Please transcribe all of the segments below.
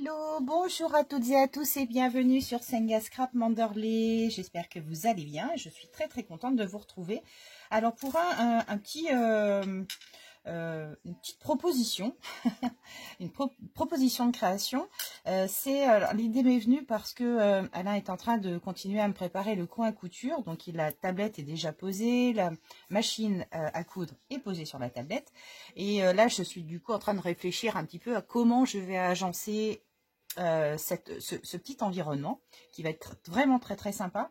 Hello, bonjour à toutes et à tous et bienvenue sur Senga Scrap Manderley. J'espère que vous allez bien. Je suis très contente de vous retrouver. Alors pour un petit, une petite proposition, une proposition de création, l'idée m'est venue parce que Alain est en train de continuer à me préparer le coin à couture. Donc la tablette est déjà posée, la machine à coudre est posée sur la tablette. Et là, je suis du coup en train de réfléchir un petit peu à comment je vais agencer ce petit environnement qui va être vraiment très sympa.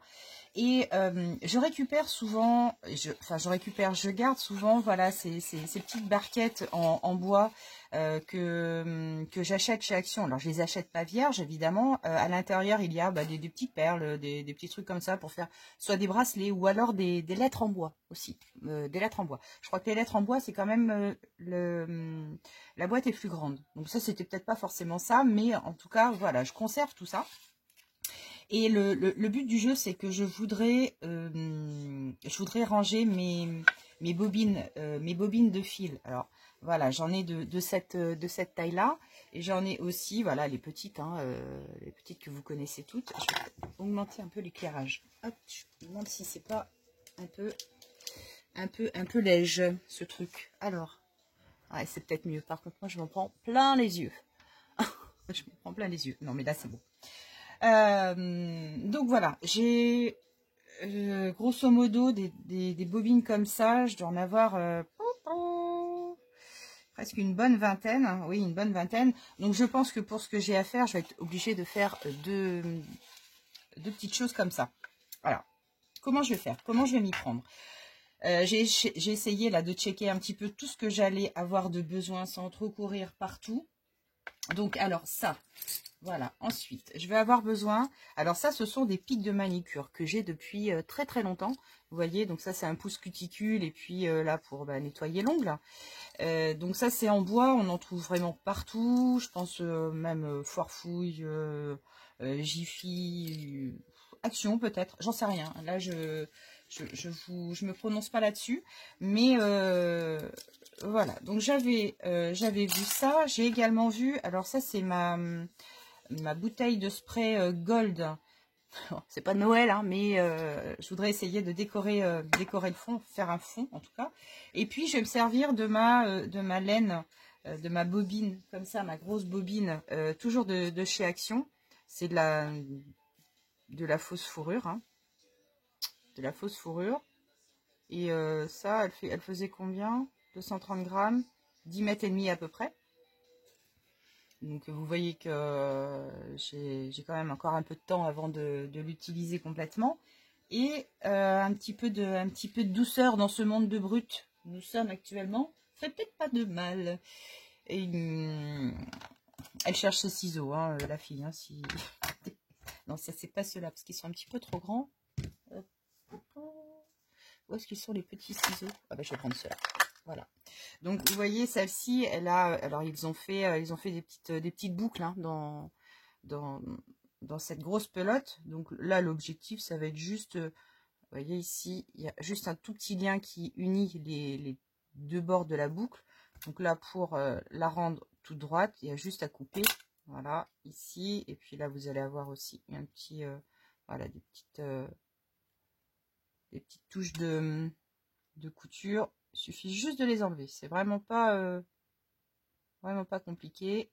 Et je récupère souvent, je garde souvent, voilà, ces petites barquettes en bois que j'achète chez Action. Alors je les achète pas vierges évidemment. À l'intérieur il y a des petites perles, des petits trucs comme ça pour faire soit des bracelets ou alors des lettres en bois aussi. Des lettres en bois. Je crois que les lettres en bois c'est quand même la boîte est plus grande. Donc ça c'était peut-être pas forcément ça, mais en tout cas voilà, je conserve tout ça. Et le but du jeu, c'est que je voudrais ranger mes bobines de fil. Alors voilà, j'en ai de cette taille-là, et j'en ai aussi, voilà, les petites, les petites que vous connaissez toutes. Je vais augmenter un peu l'éclairage. Hop, je me demande si c'est pas un peu léger ce truc. Alors, ouais, c'est peut-être mieux. Par contre, moi, je m'en prends plein les yeux. Je m'en prends plein les yeux. Non, mais là, c'est bon. Donc voilà, j'ai grosso modo des bobines comme ça. Je dois en avoir presque une bonne vingtaine, hein. Oui, une bonne vingtaine. Donc je pense que pour ce que j'ai à faire, je vais être obligée de faire deux petites choses comme ça. Alors, comment je vais faire? Comment je vais m'y prendre? J'ai essayé là de checker un petit peu tout ce que j'allais avoir de besoin sans trop courir partout. Donc alors ça, voilà. Ensuite, je vais avoir besoin, alors ça ce sont des pics de manicure que j'ai depuis très longtemps. Vous voyez, donc ça c'est un pouce cuticule et puis là pour nettoyer l'ongle. Donc ça c'est en bois, on en trouve vraiment partout. Je pense même Foirefouille, Jiffy, Action peut-être, j'en sais rien. Là je me prononce pas là-dessus, mais voilà. Donc j'avais vu ça. J'ai également vu, alors ça c'est ma bouteille de spray Gold. C'est pas Noël, hein, mais je voudrais essayer de décorer le fond, faire un fond en tout cas. Et puis je vais me servir de ma laine, de ma bobine, comme ça, ma grosse bobine, toujours de chez Action. C'est de la fausse fourrure, hein, de la fausse fourrure. Et ça, elle faisait combien? 230 grammes, 10 mètres et demi à peu près. Donc vous voyez que j'ai quand même encore un peu de temps avant de l'utiliser complètement. Et un petit peu de douceur dans ce monde de brut où nous sommes actuellement, ça fait peut-être pas de mal. Et elle cherche ses ciseaux, hein, la fille. Hein, si... Non, ça c'est pas ceux-là parce qu'ils sont un petit peu trop grands. Où est-ce qu'ils sont les petits ciseaux? Ah ben je vais prendre ceux-là. Voilà. Donc vous voyez, celle-ci, elle a, alors ils ont fait des petites boucles, hein, dans cette grosse pelote. Donc là, l'objectif, ça va être juste, vous voyez ici, il y a juste un tout petit lien qui unit les deux bords de la boucle. Donc là, pour la rendre toute droite, il y a juste à couper. Voilà, ici. Et puis là, vous allez avoir aussi un petit, voilà, des petites touches de couture. Il suffit juste de les enlever. C'est vraiment pas compliqué.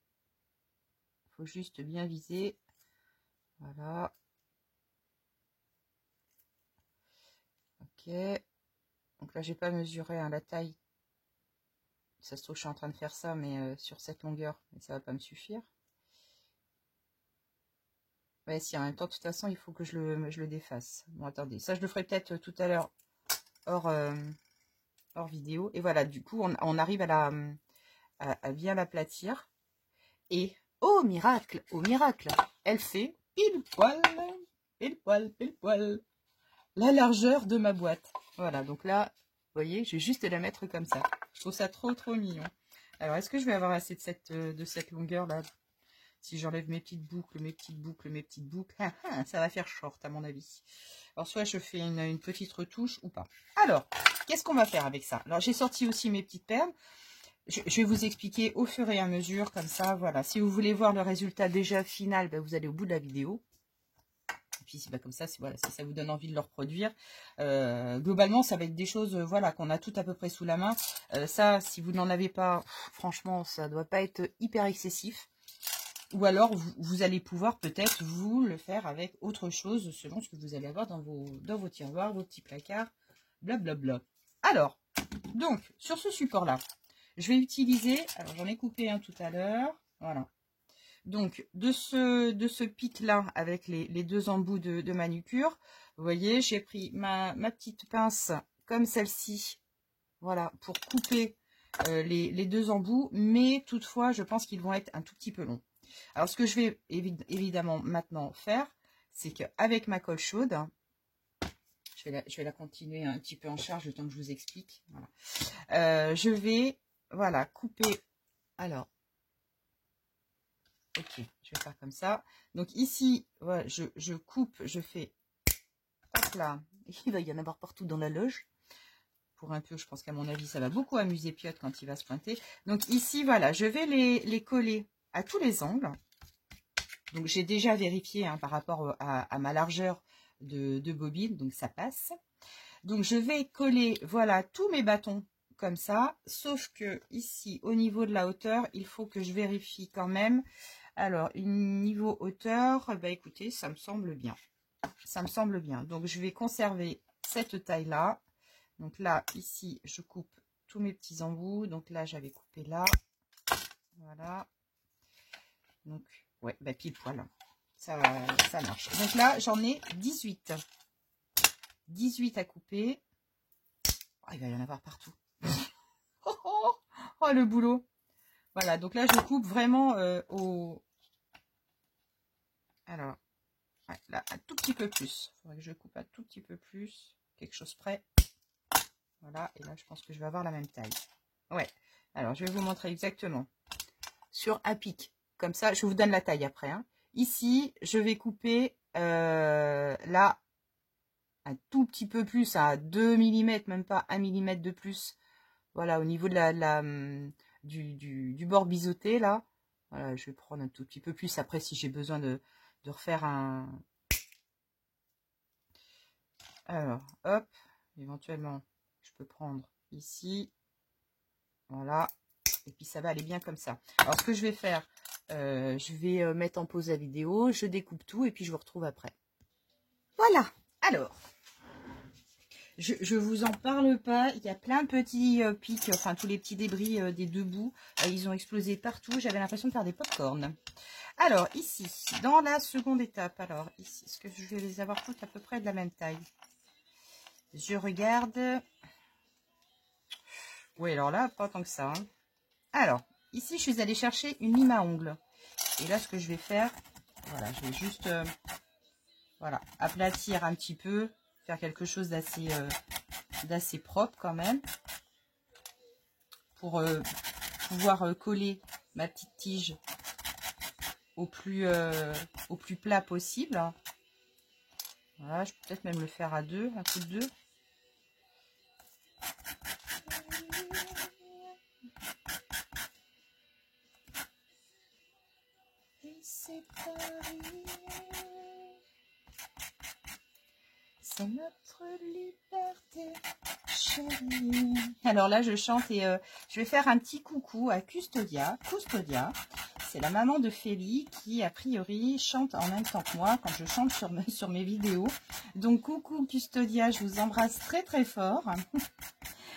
Il faut juste bien viser. Voilà. Ok. Donc là, j'ai pas mesuré, hein, la taille. Ça se trouve, je suis en train de faire ça, mais sur cette longueur, mais ça va pas me suffire. Ouais, si, en même temps, de toute façon, il faut que je le défasse. Bon, attendez. Ça, je le ferai peut-être tout à l'heure hors vidéo. Et voilà, du coup, on arrive à bien l'aplatir. Et, oh miracle, elle fait pile poil, la largeur de ma boîte. Voilà, donc là, vous voyez, je vais juste la mettre comme ça. Je trouve ça trop mignon. Alors, est-ce que je vais avoir assez de cette longueur-là? Si j'enlève mes petites boucles, ça va faire short à mon avis. Alors, soit je fais une petite retouche ou pas. Alors, qu'est-ce qu'on va faire avec ça? Alors, j'ai sorti aussi mes petites perles. je vais vous expliquer au fur et à mesure, comme ça, voilà. Si vous voulez voir le résultat déjà final, ben, vous allez au bout de la vidéo. Et puis, ben, comme ça, voilà, si ça vous donne envie de le reproduire. Globalement, ça va être des choses voilà, qu'on a tout à peu près sous la main. Ça, si vous n'en avez pas, franchement, ça doit pas être hyper excessif. Ou alors, vous allez pouvoir peut-être vous le faire avec autre chose, selon ce que vous allez avoir dans vos tiroirs, vos petits placards, blablabla. Alors, donc, sur ce support-là, je vais utiliser, alors j'en ai coupé un tout à l'heure, voilà. Donc, de ce pic-là, avec les deux embouts de manucure, vous voyez, j'ai pris ma petite pince comme celle-ci, voilà, pour couper les deux embouts, mais toutefois, je pense qu'ils vont être un tout petit peu longs. Alors, ce que je vais évidemment maintenant faire, c'est qu'avec ma colle chaude, je vais la continuer un petit peu en charge le temps que je vous explique. Voilà. Je vais, voilà, couper. Alors, ok, je vais faire comme ça. Donc ici, voilà, je coupe, je fais, hop là, il va y en avoir partout dans la loge. Pour un peu, je pense qu'à mon avis, ça va beaucoup amuser Piot quand il va se pointer. Donc ici, voilà, je vais les coller à tous les angles. Donc j'ai déjà vérifié hein, par rapport à ma largeur de bobine, donc ça passe. Donc je vais coller, voilà, tous mes bâtons comme ça, sauf que ici, au niveau de la hauteur, il faut que je vérifie quand même. Alors, niveau hauteur, bah écoutez, ça me semble bien. Ça me semble bien. Donc je vais conserver cette taille-là. Donc là, ici, je coupe tous mes petits embouts. Donc là, j'avais coupé là. Voilà. Donc, ouais, bah pile poil. Ça marche. Donc là, j'en ai 18. 18 à couper. Oh, il va y en avoir partout. Oh, le boulot. Voilà, donc là, je coupe vraiment au... Alors, ouais, là, un tout petit peu plus. Il faudrait que je coupe un tout petit peu plus. Quelque chose près. Voilà, et là, je pense que je vais avoir la même taille. Ouais, alors, je vais vous montrer exactement. Sur un pic, comme ça, je vous donne la taille après. Hein. Ici, je vais couper là, un tout petit peu plus, à 2 mm, même pas 1 mm de plus. Voilà, au niveau de du bord biseauté, là. Voilà, je vais prendre un tout petit peu plus. Après, si j'ai besoin de refaire un... Alors, hop, éventuellement, je peux prendre ici. Voilà. Et puis, ça va aller bien comme ça. Alors, ce que je vais faire, je vais mettre en pause la vidéo. Je découpe tout et puis je vous retrouve après. Voilà. Alors, je vous en parle pas. Il y a plein de petits pics, enfin, tous les petits débris des deux bouts. Ils ont explosé partout. J'avais l'impression de faire des pop-corn. Alors, ici, dans la seconde étape, alors, ici, est-ce que je vais les avoir toutes à peu près de la même taille? Je regarde. Oui, alors là, pas tant que ça. Hein. Alors, ici, je suis allée chercher une lime à ongles. Et là, ce que je vais faire, voilà, je vais juste, voilà, aplatir un petit peu, faire quelque chose d'assez propre quand même, pour pouvoir coller ma petite tige au plus plat possible. Voilà, je peux peut-être même le faire à deux, un coup de deux. C'est notre liberté, chérie. Alors là, je chante et je vais faire un petit coucou à Custodia. Custodia, c'est la maman de Félie qui, a priori, chante en même temps que moi quand je chante sur mes vidéos. Donc, coucou Custodia, je vous embrasse très très fort.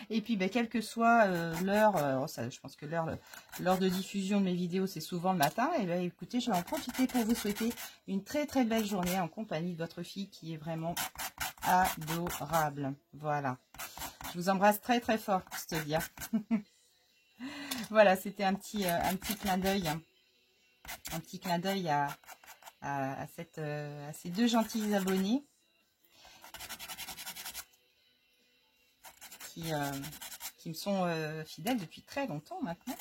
Et puis, ben, quelle que soit l'heure, je pense que l'heure de diffusion de mes vidéos, c'est souvent le matin. Et ben, écoutez, je vais en profiter pour vous souhaiter une très très belle journée en compagnie de votre fille qui est vraiment adorable. Voilà. Je vous embrasse très très fort, Custodia. Voilà, c'était un petit clin d'œil. Un petit clin d'œil à ces deux gentils abonnés qui me sont fidèles depuis très longtemps maintenant.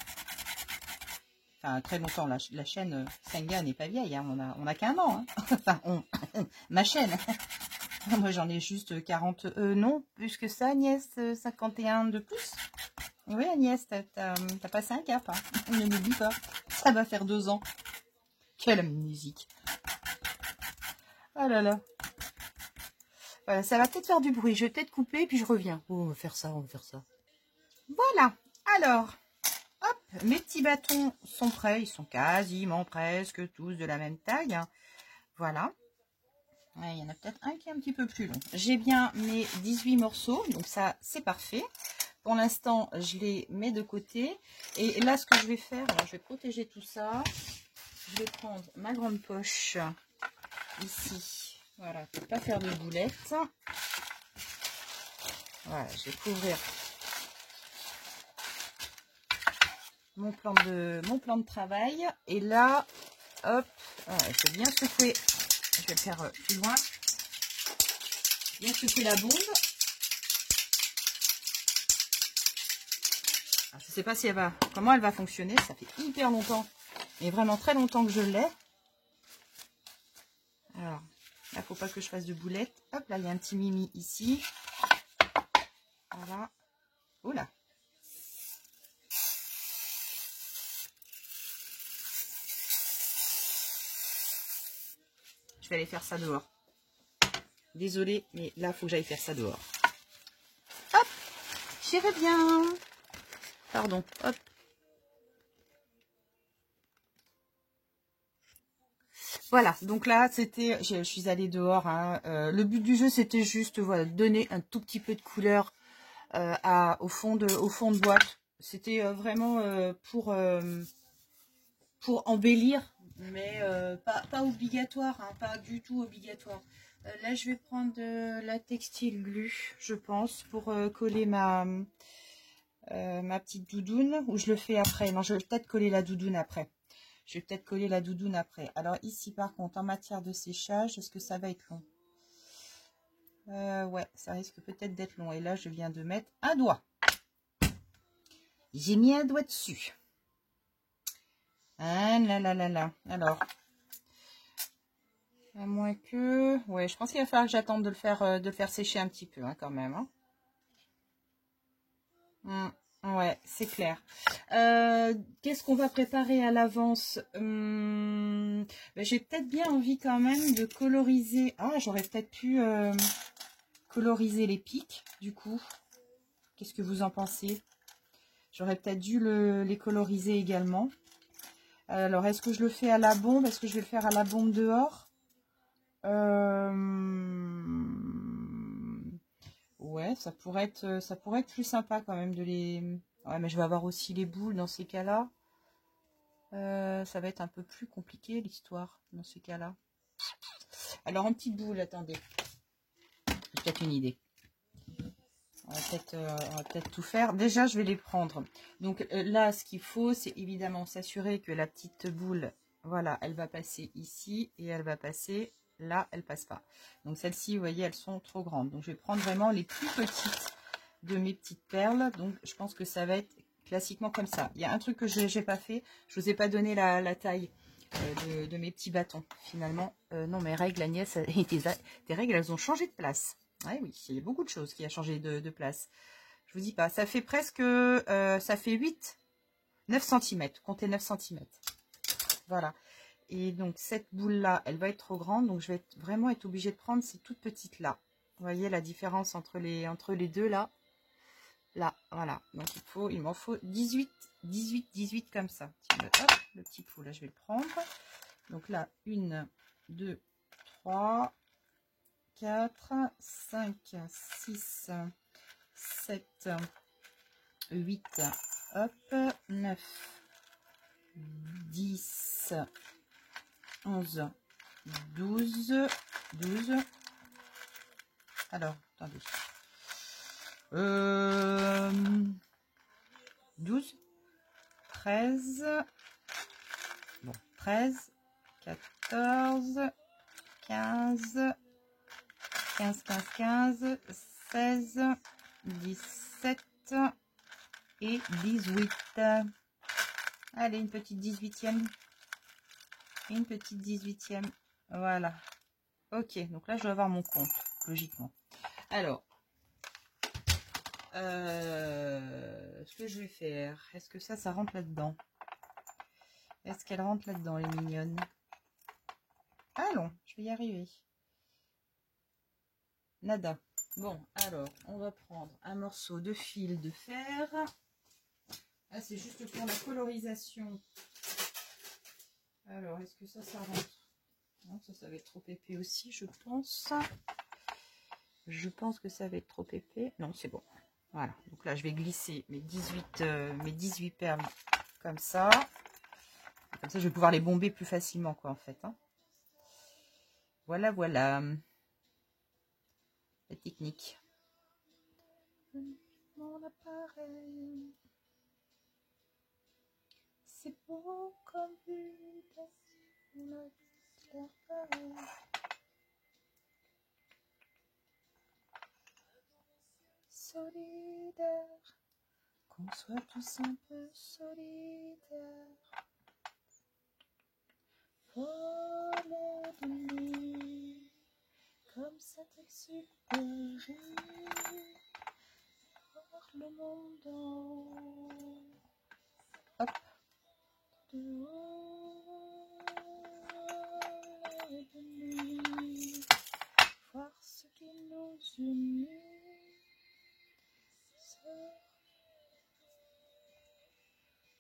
Enfin, très longtemps. La chaîne Senga n'est pas vieille. Hein. On a qu'un an. Hein. Enfin, ma chaîne. Moi, j'en ai juste 40... non, plus que ça, Agnès, 51 de plus. Oui, Agnès, t'as passé un cap. Hein. Ne m'oublie pas. Ça va faire 2 ans. Quelle amnésique. Oh là là. Voilà, ça va peut-être faire du bruit. Je vais peut-être couper, puis je reviens. Oh, on va faire ça, on va faire ça. Voilà. Alors, hop, mes petits bâtons sont prêts. Ils sont quasiment presque tous de la même taille. Voilà. Ouais, il y en a peut-être un qui est un petit peu plus long. J'ai bien mes 18 morceaux, donc ça, c'est parfait. Pour l'instant, je les mets de côté. Et là, ce que je vais faire, alors je vais protéger tout ça. Je vais prendre ma grande poche ici. Voilà, pour ne pas faire de boulettes. Voilà, je vais couvrir mon plan de travail. Et là, hop, voilà, il faut bien secouer. Je vais le faire plus loin. Bien secouer la bombe. Alors, je ne sais pas si comment elle va fonctionner. Ça fait hyper longtemps, mais vraiment très longtemps que je l'ai. Alors, là, faut pas que je fasse de boulettes. Hop, là, il y a un petit mimi ici. Voilà. Oula. Je vais aller faire ça dehors. Désolée, mais là, faut que j'aille faire ça dehors. Hop, j'y reviens. Pardon, hop. Voilà, donc là, c'était, je suis allée dehors. Hein. Le but du jeu, c'était juste, voilà, donner un tout petit peu de couleur au fond de boîte. C'était vraiment pour embellir, mais pas obligatoire, hein, pas du tout obligatoire. Là, je vais prendre de la textile glue, je pense, pour coller ma petite doudoune, ou je le fais après. Non, je vais peut-être coller la doudoune après. Je vais peut-être coller la doudoune après. Alors ici, par contre, en matière de séchage, est-ce que ça va être long? Ouais, ça risque peut-être d'être long. Et là, je viens de mettre un doigt. J'ai mis un doigt dessus. Ah là là là là. Alors, à moins que... Ouais, je pense qu'il va falloir que j'attende de le faire sécher un petit peu, hein, quand même. Hein. Ouais, c'est clair. Qu'est-ce qu'on va préparer à l'avance? Ben, j'ai peut-être bien envie quand même de coloriser. Ah, j'aurais peut-être pu coloriser les pics, du coup. Qu'est-ce que vous en pensez? J'aurais peut-être dû les coloriser également. Alors, est-ce que je le fais à la bombe? Est-ce que je vais le faire à la bombe dehors? Ouais, ça pourrait être plus sympa quand même de les... Ouais, mais je vais avoir aussi les boules dans ces cas-là. Ça va être un peu plus compliqué l'histoire dans ces cas-là. Alors, en petite boule, attendez. J'ai peut-être une idée. On va peut-être tout faire. Déjà, je vais les prendre. Donc là, ce qu'il faut, c'est évidemment s'assurer que la petite boule, voilà, elle va passer ici et elle va passer là, elle passe pas. Donc celles-ci, vous voyez, elles sont trop grandes. Donc je vais prendre vraiment les plus petites de mes petites perles. Donc je pense que ça va être classiquement comme ça. Il y a un truc que je n'ai pas fait. Je vous ai pas donné la taille de mes petits bâtons. Finalement, non, mes règles, Agnès, tes règles, elles ont changé de place. Ah oui, il y a beaucoup de choses qui a changé de place. Je vous dis pas, ça fait presque, ça fait 9 cm, comptez 9 cm. Voilà. Et donc, cette boule-là, elle va être trop grande, donc je vais vraiment être obligée de prendre ces toutes petites-là. Vous voyez la différence entre les deux, là. Là, voilà. Donc, il m'en faut 18 comme ça. Hop, le petit pot, là, je vais le prendre. Donc là, 1, 2, 3... 4, 5, 6, 7, 8, hop, 9, 10, 11, 12, 12. Alors, attendez. 12, 13, bon, 13, 14, 15, 15, 16, 17 et 18. Allez, une petite 18e. Une petite 18e. Voilà. Ok, donc là, je dois avoir mon compte, logiquement. Alors, ce que je vais faire, est-ce que ça rentre là-dedans? Est-ce qu'elle rentre là-dedans, les mignonnes? Allons, je vais y arriver. Nada. Bon, alors, on va prendre un morceau de fil de fer. Ah, c'est juste pour la colorisation. Alors, est-ce que ça rentre? Non, ça va être trop épais aussi, je pense. Je pense que ça va être trop épais. Non, c'est bon. Voilà. Donc là, je vais glisser mes 18 perles comme ça. Comme ça, je vais pouvoir les bomber plus facilement, quoi, en fait. Hein. Voilà, voilà. La technique. Mon appareil. C'est beau comme vue de l'appareil. Solidaire, qu'on soit tous un peu solidaires. Voler de nuit, comme Saint-Exupéry, voir le monde en hop, de haut de nuit, voir ce qui nous unit.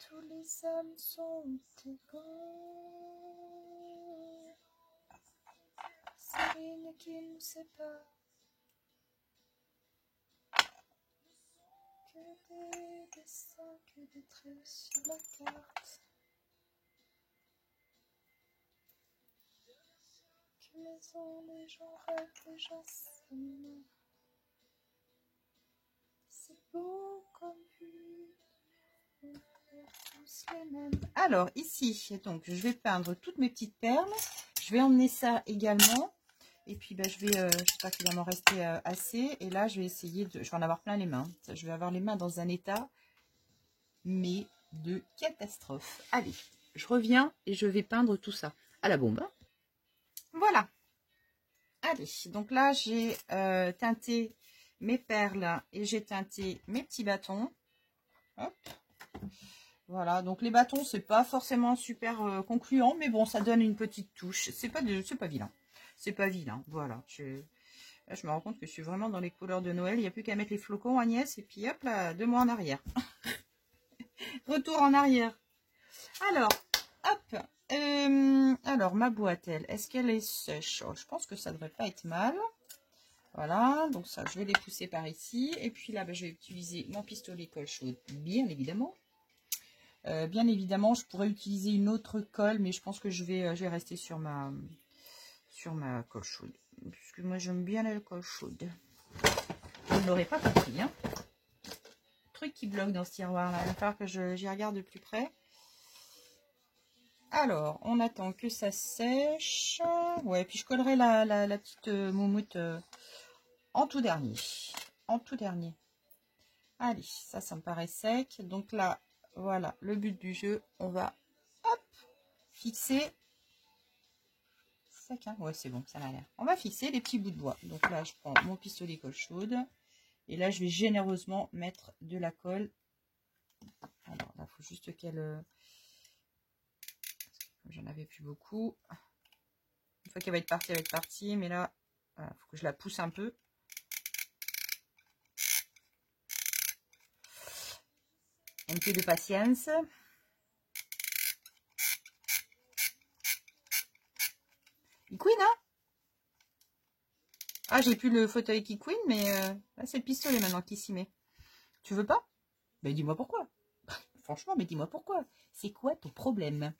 Tous les hommes sont égaux. Ces lignes qui nous séparent, que des dessins, que des traits sur la carte. Que maison les gens rêvent, les gens s'aiment. C'est beau comme vue. Alors ici, donc je vais peindre toutes mes petites perles. Je vais emmener ça également. Et puis je vais, j'espère qu'il va m'en rester assez. Et là, je vais essayer de, je vais en avoir plein les mains. Je vais avoir les mains dans un état, mais de catastrophe. Allez, je reviens et je vais peindre tout ça à la bombe. Voilà. Allez, donc là, j'ai teinté mes perles et j'ai teinté mes petits bâtons. Hop. Voilà, donc les bâtons, c'est pas forcément super concluant, mais bon, ça donne une petite touche. C'est pas vilain. C'est pas vilain, voilà. Là, je me rends compte que je suis vraiment dans les couleurs de Noël. Il n'y a plus qu'à mettre les flocons, Agnès, et puis hop là, 2 mois en arrière. Retour en arrière. Alors, hop. Alors, ma boîte, est-ce qu'elle est sèche? Oh, je pense que ça devrait pas être mal. Voilà, donc ça, je vais les pousser par ici. Et puis là, je vais utiliser mon pistolet colle chaude, bien évidemment. Bien évidemment, je pourrais utiliser une autre colle, mais je pense que je vais rester sur ma colle chaude. Parce que moi, j'aime bien la colle chaude. Vous ne l'aurez pas compris, hein. Truc qui bloque dans ce tiroir là. Il va falloir que j'y regarde de plus près. Alors, on attend que ça sèche. Ouais, puis je collerai la petite moumoute en tout dernier. En tout dernier. Allez, ça me paraît sec. Donc là, voilà, le but du jeu. On va, hop, fixer. Sec, hein. Ouais, c'est bon, ça a l'air. On va fixer les petits bouts de bois. Donc là, je prends mon pistolet colle chaude. Et là, je vais généreusement mettre de la colle. Alors là, il faut juste qu'elle... J'en avais plus beaucoup. Une fois qu'elle va être partie, elle va être partie. Mais là, il faut que je la pousse un peu. Un peu de patience. Il couine, hein? Ah, j'ai plus le fauteuil qui couine, mais là, c'est le pistolet maintenant qui s'y met. Tu veux pas? Ben, dis-moi pourquoi. Franchement, mais dis-moi pourquoi. C'est quoi ton problème?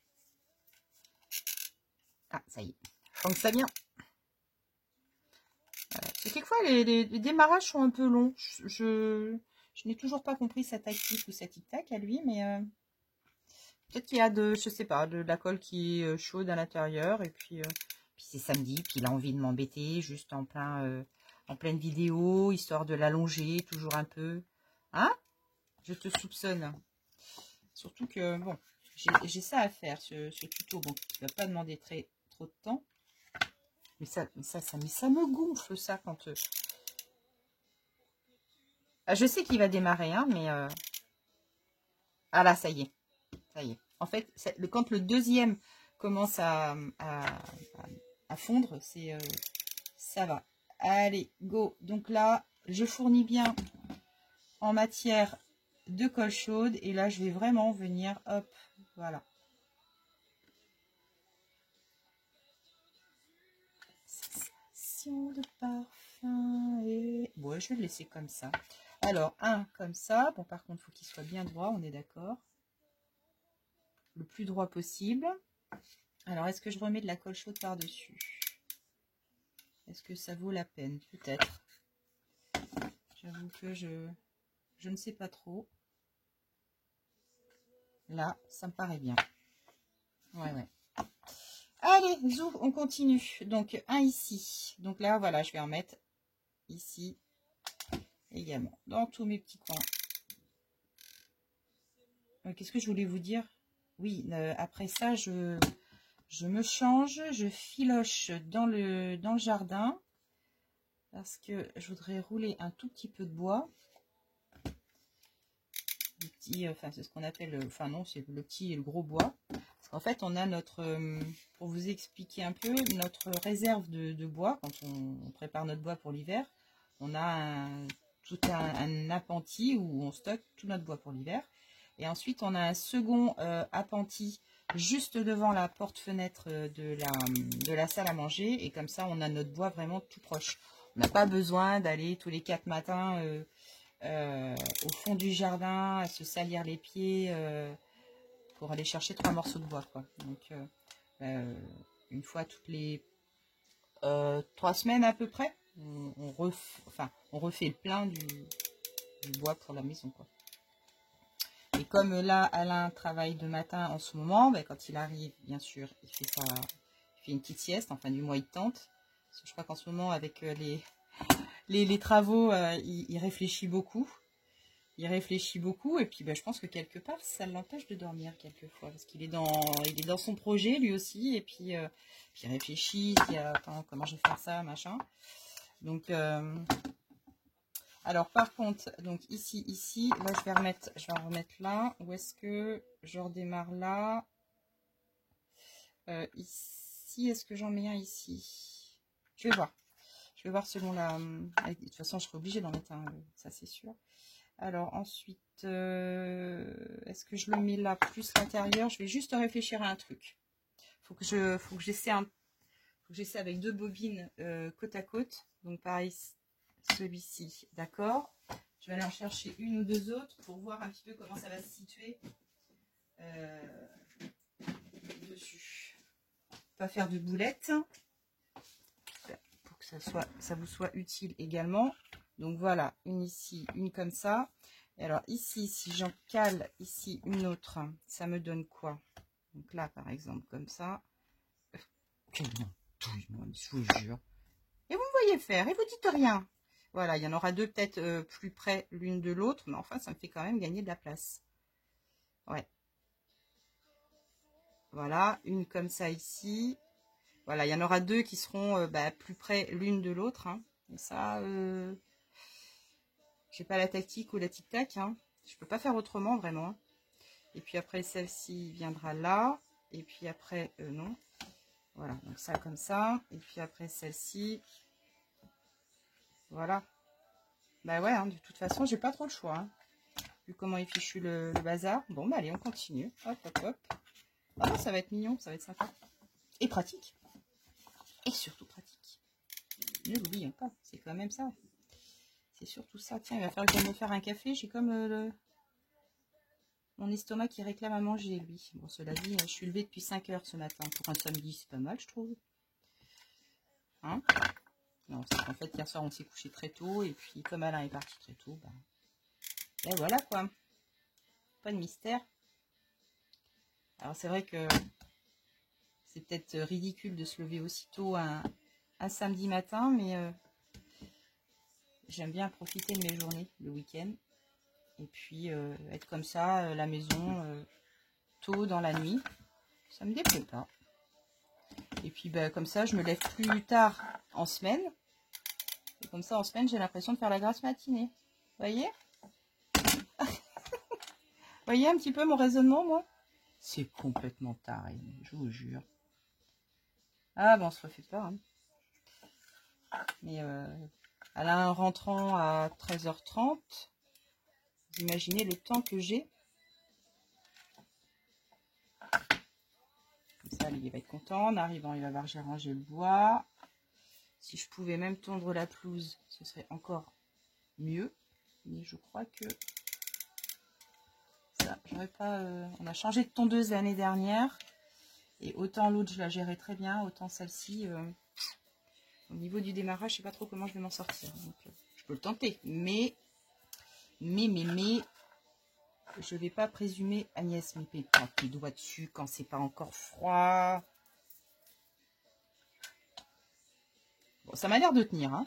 Ah, ça y est. Je sens que ça vient. Voilà. Et quelquefois, les démarrages sont un peu longs. Je n'ai toujours pas compris sa tactique ou sa tic-tac à lui, mais peut-être qu'il y a je sais pas, de la colle qui est chaude à l'intérieur. Et puis c'est samedi, puis il a envie de m'embêter juste en pleine vidéo, histoire de l'allonger toujours un peu. Hein? Je te soupçonne. Surtout que, bon, j'ai ça à faire, ce tuto, bon, qui ne va pas demander trop de temps. Mais ça me gonfle, ça, quand... Ah, je sais qu'il va démarrer, hein, mais... Ah là, ça y est. Ça y est. En fait, quand le deuxième commence à fondre, c'est ça va. Allez, go. Donc là, je fournis bien en matière de colle chaude. Et là, je vais vraiment venir, hop, voilà. Sensation de parfum. Et... Bon, je vais le laisser comme ça. Alors, un comme ça. Bon, par contre, il faut qu'il soit bien droit, on est d'accord. Le plus droit possible. Alors, est-ce que je remets de la colle chaude par-dessus? Est-ce que ça vaut la peine? Peut-être. J'avoue que je ne sais pas trop. Là, ça me paraît bien. Ouais, ouais. Allez, zou, on continue. Donc, un ici. Donc là, voilà, je vais en mettre ici également. Dans tous mes petits coins. Qu'est-ce que je voulais vous dire? Oui, après ça, je me change. Je filoche dans le jardin. Parce que je voudrais rouler un tout petit peu de bois. Le petit, enfin, c'est ce qu'on appelle, enfin non, c'est le petit et le gros bois. Parce qu'en fait, on a notre, pour vous expliquer un peu, notre réserve de bois, quand on prépare notre bois pour l'hiver, on a tout un appentis où on stocke tout notre bois pour l'hiver. Et ensuite, on a un second appentis juste devant la porte-fenêtre de la salle à manger. Et comme ça, on a notre bois vraiment tout proche. On n'a pas besoin d'aller tous les 4 matins au fond du jardin à se salir les pieds pour aller chercher 3 morceaux de bois, quoi. Donc, une fois toutes les 3 semaines à peu près, on refait le plein du bois pour la maison, quoi. Et comme là, Alain travaille de matin en ce moment, ben, quand il arrive, bien sûr, il fait une petite sieste. Enfin, du moins, il tente. Parce que je crois qu'en ce moment, avec les travaux, il réfléchit beaucoup. Il réfléchit beaucoup. Et puis, ben, je pense que quelque part, ça l'empêche de dormir quelquefois. Parce qu'il est dans son projet, lui aussi. Et puis, il réfléchit. Attends, comment je vais faire ça, machin. Donc... alors par contre, donc ici, là je vais en remettre là. Où est-ce que je redémarre là? Ici, est-ce que j'en mets un ici? Je vais voir. Je vais voir selon la... De toute façon, je serai obligée d'en mettre un, ça c'est sûr. Alors ensuite, est-ce que je le mets là plus l'intérieur? Je vais juste réfléchir à un truc. Faut que j'essaie avec 2 bobines côte à côte. Donc pareil, celui-ci, d'accord. Je vais aller en chercher une ou 2 autres pour voir un petit peu comment ça va se situer dessus. Pas faire de boulettes pour que ça vous soit utile également. Donc voilà, une ici, une comme ça. Et alors ici, si j'en cale ici une autre, ça me donne quoi? Donc là, par exemple, comme ça. Quelle mentouille, moi, je vous jure. Et vous me voyez faire, et vous dites rien. Voilà, il y en aura 2 peut-être plus près l'une de l'autre, mais enfin, ça me fait quand même gagner de la place. Ouais. Voilà, une comme ça ici. Voilà, il y en aura 2 qui seront plus près l'une de l'autre. Hein. Et ça, j'ai pas la tactique ou la tic-tac. Hein. Je peux pas faire autrement, vraiment. Et puis après, celle-ci viendra là. Et puis après, non. Voilà, donc ça comme ça. Et puis après, celle-ci. Voilà. Bah ouais, hein, de toute façon, j'ai pas trop le choix. Hein. Vu comment est fichu le bazar. Bon, bah allez, on continue. Hop, hop, hop. Ah, ça va être mignon, ça va être sympa. Et pratique. Et surtout pratique. Ne l'oublions pas, c'est quand même ça. C'est surtout ça. Tiens, il va falloir que je me faire un café. J'ai comme mon estomac qui réclame à manger, lui. Bon, cela dit, je suis levée depuis 5 heures ce matin. Pour un samedi, c'est pas mal, je trouve. Hein? Non, c'est qu'en fait, hier soir, on s'est couché très tôt. Et puis, comme Alain est parti très tôt, ben voilà, quoi. Pas de mystère. Alors, c'est vrai que c'est peut-être ridicule de se lever aussitôt un samedi matin, mais j'aime bien profiter de mes journées, le week-end. Et puis, être comme ça, à la maison, tôt dans la nuit, ça me déplaît pas. Et puis, comme ça, je me lève plus tard en semaine. Et comme ça, en semaine, j'ai l'impression de faire la grasse matinée. Voyez? Voyez un petit peu mon raisonnement, moi? C'est complètement taré, je vous jure. Ah, bon, on se refait pas, hein. Mais elle a un rentrant à 13h30. Vous imaginez le temps que j'ai? Comme ça, il va être content. En arrivant, il va voir, j'ai rangé le bois. Si je pouvais même tondre la pelouse, ce serait encore mieux. Mais je crois que ça, j'aurais pas... on a changé de tondeuse l'année dernière. Et autant l'autre, je la gérais très bien. Autant celle-ci, au niveau du démarrage, je sais pas trop comment je vais m'en sortir. Donc, je peux le tenter. Mais, je vais pas présumer, Agnès, mais pas tes doigts dessus quand c'est pas encore froid. Bon, ça m'a l'air de tenir, hein.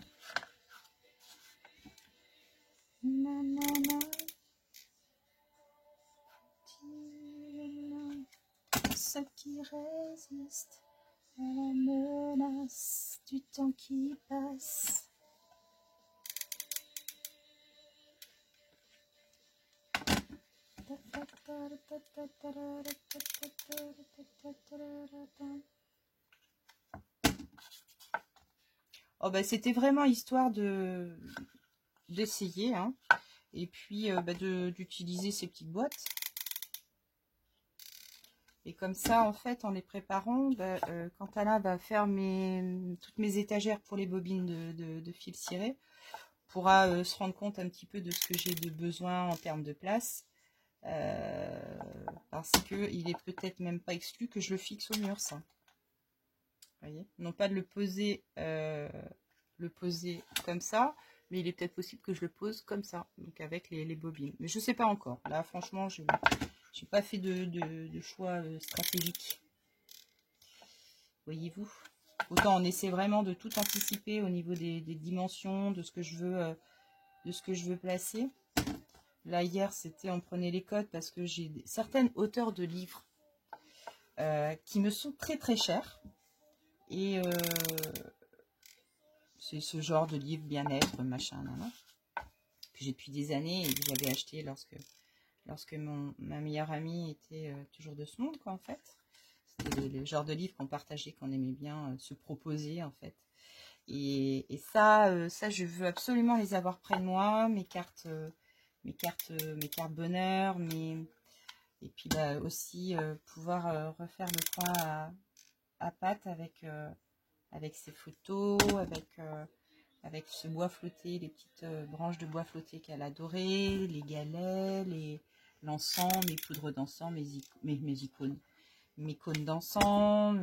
Ceux qui résistent à la menace du temps qui passe. Oh bah c'était vraiment histoire d'essayer, hein. Et puis d'utiliser ces petites boîtes. Et comme ça, en fait, en les préparant, quand Anna va faire toutes mes étagères pour les bobines de fil ciré, on pourra se rendre compte un petit peu de ce que j'ai de besoin en termes de place. Parce que il est peut-être même pas exclu que je le fixe au mur, ça. Vous voyez, non pas de le poser comme ça, mais il est peut-être possible que je le pose comme ça, donc avec les bobines. Mais je sais pas encore. Là, franchement, j'ai pas fait de choix stratégique. Voyez-vous. Autant on essaie vraiment de tout anticiper au niveau des dimensions, de ce que je veux placer. Là, hier, c'était on prenait les codes parce que j'ai certaines hauteurs de livres qui me sont très très chères. Et c'est ce genre de livre bien-être, machin, nan, que j'ai depuis des années et que j'avais acheté lorsque ma meilleure amie était toujours de ce monde, quoi, en fait. C'était le genre de livre qu'on partageait, qu'on aimait bien se proposer, en fait. Et ça, je veux absolument les avoir près de moi, mes cartes bonheur, et puis bah, aussi pouvoir refaire le coin à pâte avec ses photos, avec ce bois flotté, les petites branches de bois flotté qu'elle adorait, les galets, l'encens, mes poudres d'encens, mes icônes, mes cônes d'encens,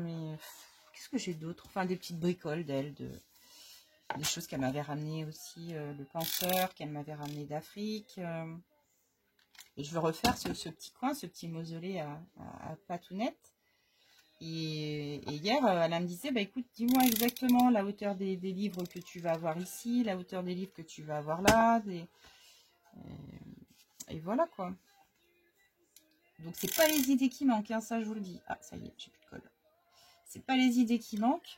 qu'est-ce que j'ai d'autre? Enfin, des petites bricoles d'elle, des choses qu'elle m'avait ramenées aussi, le penseur qu'elle m'avait ramené d'Afrique. Et je veux refaire ce petit coin, ce petit mausolée à Patounette. Et hier, elle me disait, bah écoute, dis-moi exactement la hauteur des livres que tu vas avoir ici, la hauteur des livres que tu vas avoir là. Et voilà quoi. Donc c'est pas les idées qui manquent, hein, ça je vous le dis. Ah, ça y est, j'ai plus de colle. C'est pas les idées qui manquent,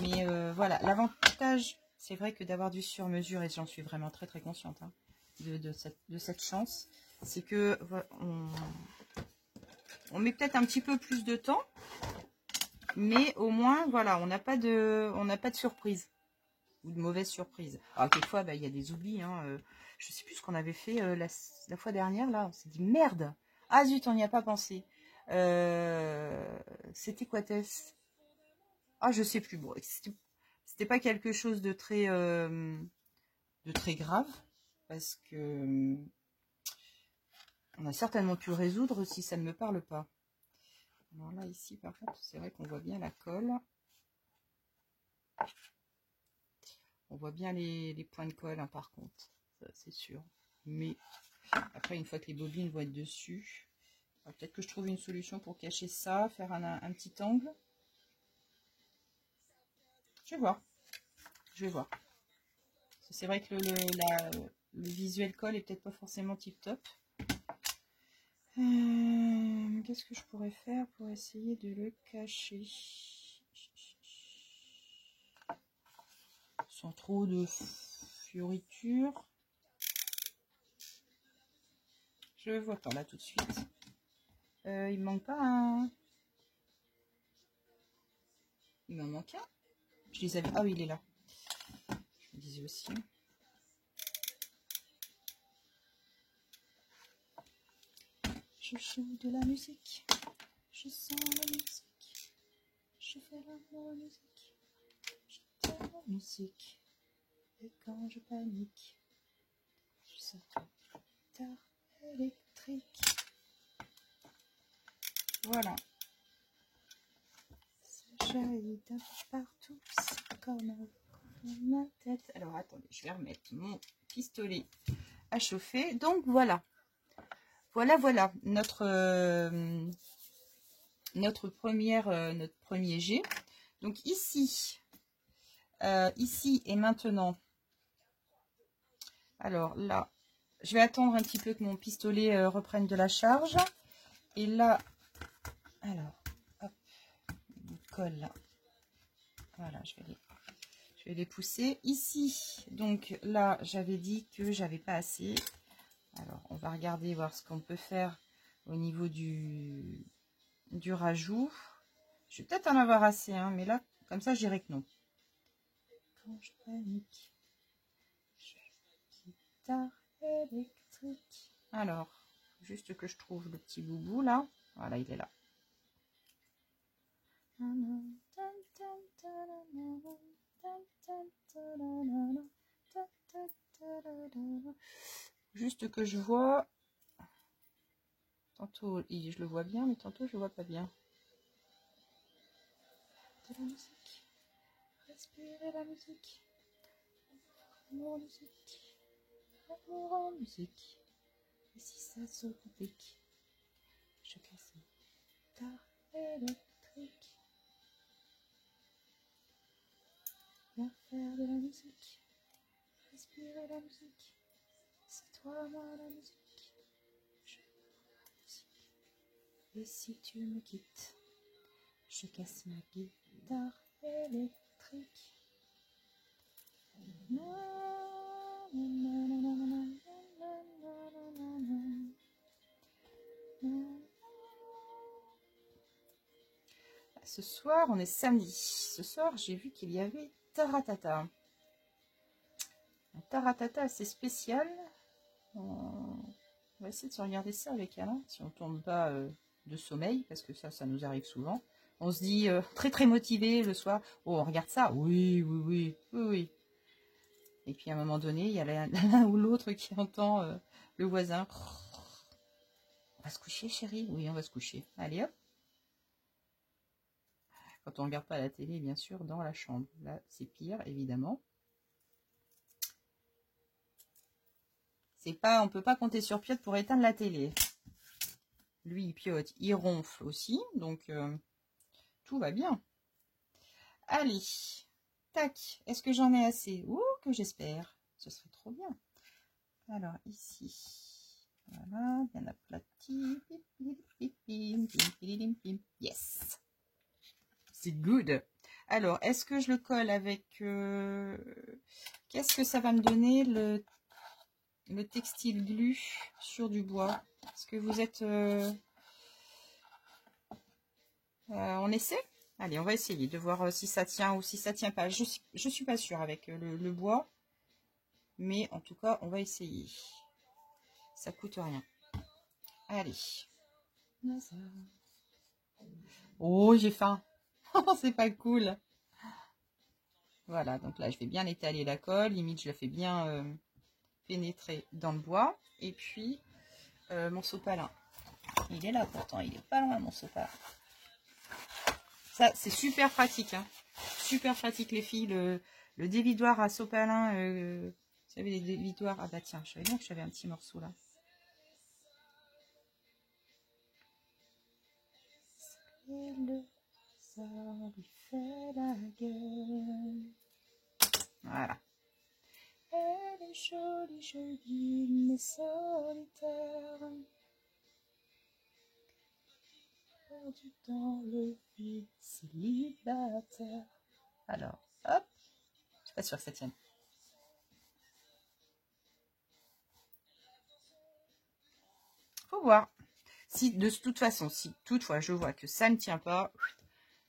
mais voilà. L'avantage, c'est vrai que d'avoir du sur-mesure, et j'en suis vraiment très très consciente hein, de cette chance, c'est que on met peut-être un petit peu plus de temps, mais au moins, voilà, on n'a pas de surprise ou de mauvaise surprise. Alors quelquefois, bah, il y a des oublis. Hein, je sais plus ce qu'on avait fait la fois dernière. Là, on s'est dit merde. Ah zut, on n'y a pas pensé. C'était quoi, Tess? Ah, je sais plus. Bon, c'était pas quelque chose de très grave parce que on a certainement pu le résoudre si ça ne me parle pas. Alors là, ici, par contre, c'est vrai qu'on voit bien la colle. On voit bien les points de colle, hein, par contre. Ça, c'est sûr. Mais après, une fois que les bobines vont être dessus, peut-être que je trouve une solution pour cacher ça, faire un petit angle. Je vais voir. C'est vrai que le visuel colle est peut-être pas forcément tip top. Qu'est-ce que je pourrais faire pour essayer de le cacher sans trop de fioritures? Je vois pas là tout de suite. Il me manque pas un... Il m'en manque un. Je les avais... Ah oui, il est là. Je me disais aussi. Je joue de la musique. Je sens la musique. Je fais l'amour à la musique. Je t'aime la musique. Et quand je panique, je sors de guitare électrique. Voilà. Ça jaillit d'un peu partout. C'est comme ma tête. Alors attendez, je vais remettre mon pistolet à chauffer. Donc voilà. Voilà notre premier jet. Donc ici et maintenant. Alors là, je vais attendre un petit peu que mon pistolet reprenne de la charge. Et là, alors, hop, il colle là. Voilà, je vais les pousser. Ici, donc là, j'avais dit que j'avais pas assez. Alors, on va regarder, voir ce qu'on peut faire au niveau du rajout. Je vais peut-être en avoir assez, hein, mais là, comme ça, je dirais que non. Quand je panique, guitare électrique. Alors, juste que je trouve le petit boubou là. Voilà, il est là. Juste que je vois. Tantôt, je le vois bien, mais tantôt, je le vois pas bien. De la musique. Respirez la musique. Amour en musique. Amour en musique. Et si ça se complique, je casse une guitare électrique. Viens faire de la musique. Respirer la musique. C'est toi, moi, la musique. Je veux la musique. Et si tu me quittes, je casse ma guitare électrique. Ce soir, on est samedi. Ce soir, j'ai vu qu'il y avait Taratata. Un Taratata assez spécial. On va essayer de se regarder ça avec Alain, si on ne tombe pas de sommeil, parce que ça nous arrive souvent. On se dit très très motivé le soir. Oh, on regarde ça. Oui. Et puis à un moment donné, il y a l'un ou l'autre qui entend le voisin. On va se coucher, chérie? Oui, on va se coucher. Allez, hop. Quand on ne regarde pas la télé, bien sûr, dans la chambre. Là, c'est pire, évidemment. C'est pas, on peut pas compter sur Piotr pour éteindre la télé. Lui, Piotr, il ronfle aussi, donc tout va bien. Allez, tac. Est-ce que j'en ai assez? Ouh, que j'espère. Ce serait trop bien. Alors, ici, voilà, bien aplati. Yes. C'est good. Alors, est-ce que je le colle avec... Qu'est-ce que ça va me donner, le textile glu sur du bois? Est-ce que vous êtes... on essaie? Allez, on va essayer de voir si ça tient ou si ça tient pas. Je suis pas sûre avec le bois. Mais en tout cas, on va essayer. Ça coûte rien. Allez. Oh, j'ai faim. C'est pas cool. Voilà, donc là, je vais bien étaler la colle. Limite, je la fais bien pénétrer dans le bois. Et puis, mon sopalin. Il est là pourtant, il est pas loin, mon sopalin. Ça, c'est super pratique. Hein. Super pratique, les filles. Le dévidoir à sopalin. Vous savez, les dévidoirs. Ah bah tiens, je savais bien que j'avais un petit morceau là. Ça lui fait la gueule. Voilà. Elle est jolie, mais solitaire. Perdu dans le vide, célibataire. Alors, hop. Je suis pas sûre que ça tienne. Faut voir. Si, de toute façon, si toutefois je vois que ça ne tient pas,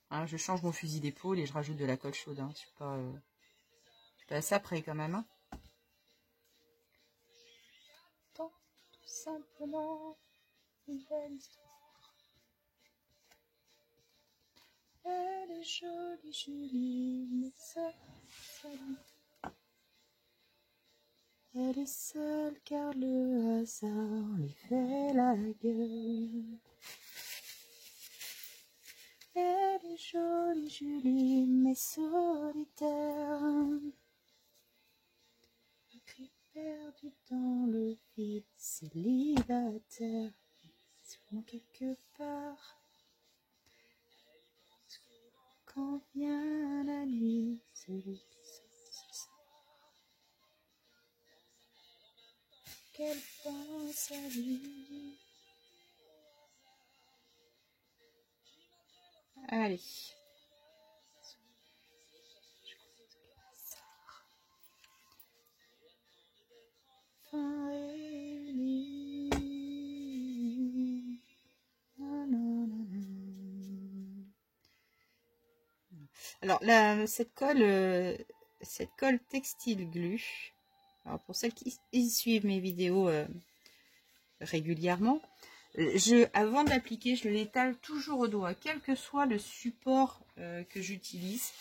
hein, je change mon fusil d'épaule et je rajoute de la colle chaude. Hein. Je suis pas assez après quand même. Hein. Tant, tout simplement, une belle histoire. Elle est jolie, Julie, mais seule. Elle est seule car le hasard lui fait la gueule. Elle est jolie, Julie, mais solitaire. Un cri perdu dans le vide, célibataire. Souvent quelque part. Quand vient la nuit, celui qui sort. Qu'elle pense à lui. Allez. Fin réunie. Alors là, cette colle textile glue. Alors pour celles qui suivent mes vidéos régulièrement, avant d'appliquer, je l'étale toujours au doigt, quel que soit le support que j'utilise.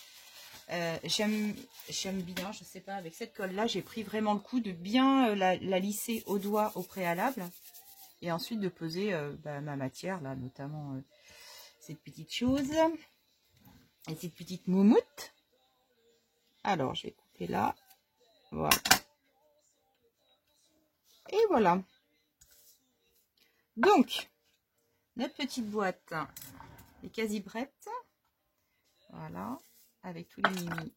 J'aime bien, je sais pas, avec cette colle là, j'ai pris vraiment le coup de bien la lisser au doigt au préalable et ensuite de poser ma matière là, notamment cette petite chose et cette petite moumoute. Alors je vais couper là, voilà, et voilà. Donc notre petite boîte est quasi prête, voilà, avec tous les mini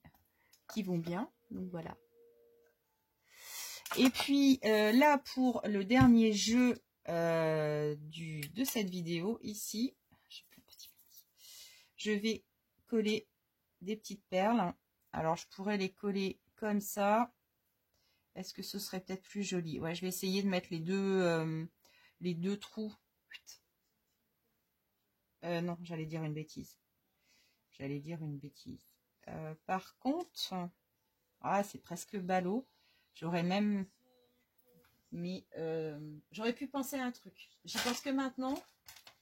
qui vont bien, donc voilà. Et puis là pour le dernier jeu de cette vidéo, ici je vais coller des petites perles. Alors je pourrais les coller comme ça. Est-ce que ce serait peut-être plus joli? Ouais, je vais essayer de mettre les deux trous. Non, j'allais dire une bêtise. Par contre, c'est presque ballot. J'aurais même mis... j'aurais pu penser à un truc. J'y pense que maintenant,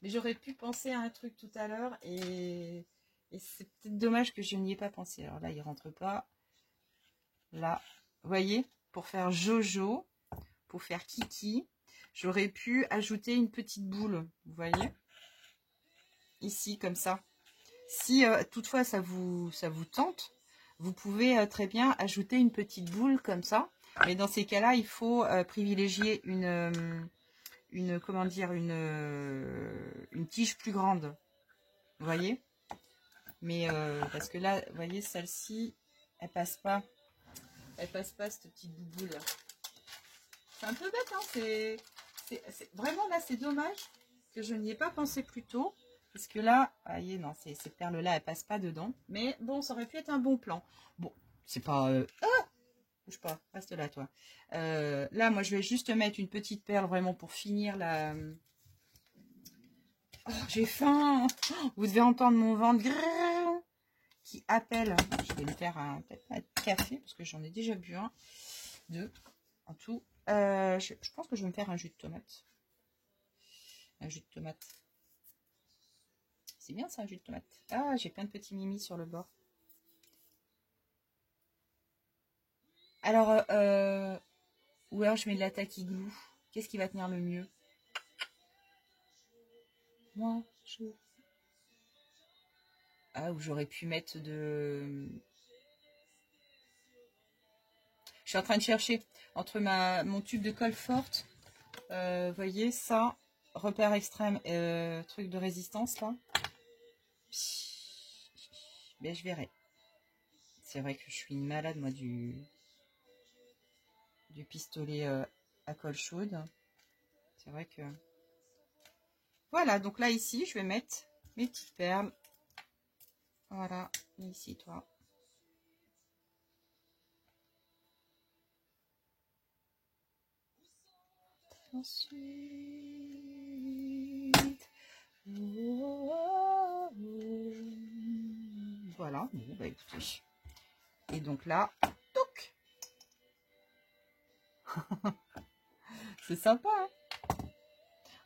mais j'aurais pu penser à un truc tout à l'heure et c'est peut-être dommage que je n'y ai pas pensé. Alors là, il rentre pas. Là, vous voyez, pour faire Jojo, pour faire Kiki, j'aurais pu ajouter une petite boule. Vous voyez, ici comme ça. Si toutefois ça vous tente, vous pouvez très bien ajouter une petite boule comme ça. Mais dans ces cas-là, il faut privilégier une tige plus grande. Vous voyez? Mais parce que là, vous voyez, celle-ci, elle passe pas. Elle passe pas, cette petite bouboule. C'est un peu bête, hein. C'est vraiment là, c'est dommage que je n'y ai pas pensé plus tôt. Parce que là, vous voyez, non, ces perles-là, elles passent pas dedans. Mais bon, ça aurait pu être un bon plan. Bon, c'est pas... bouge pas, reste là, toi. Là, moi, je vais juste mettre une petite perle vraiment pour finir la... Oh, j'ai faim. Vous devez entendre mon ventre qui appelle. Je vais me faire peut-être un café parce que j'en ai déjà bu un, deux en tout. Je pense que je vais me faire un jus de tomate. Un jus de tomate. C'est bien ça, un jus de tomate. Ah, j'ai plein de petits mimis sur le bord. Alors, ou alors je mets de la taquiglou. Qu'est-ce qui va tenir le mieux? Moi, ah, ou j'aurais pu mettre de... Je suis en train de chercher entre mon tube de colle forte. Vous voyez, ça, repère extrême, truc de résistance, là. Ben, je verrai. C'est vrai que je suis une malade, moi, du pistolet à colle chaude. C'est vrai que... Voilà, donc là, ici, je vais mettre mes petites perles. Voilà, et ici, toi. Ensuite... Voilà, bon, bah écoutez. Et donc là, toc. C'est sympa, hein.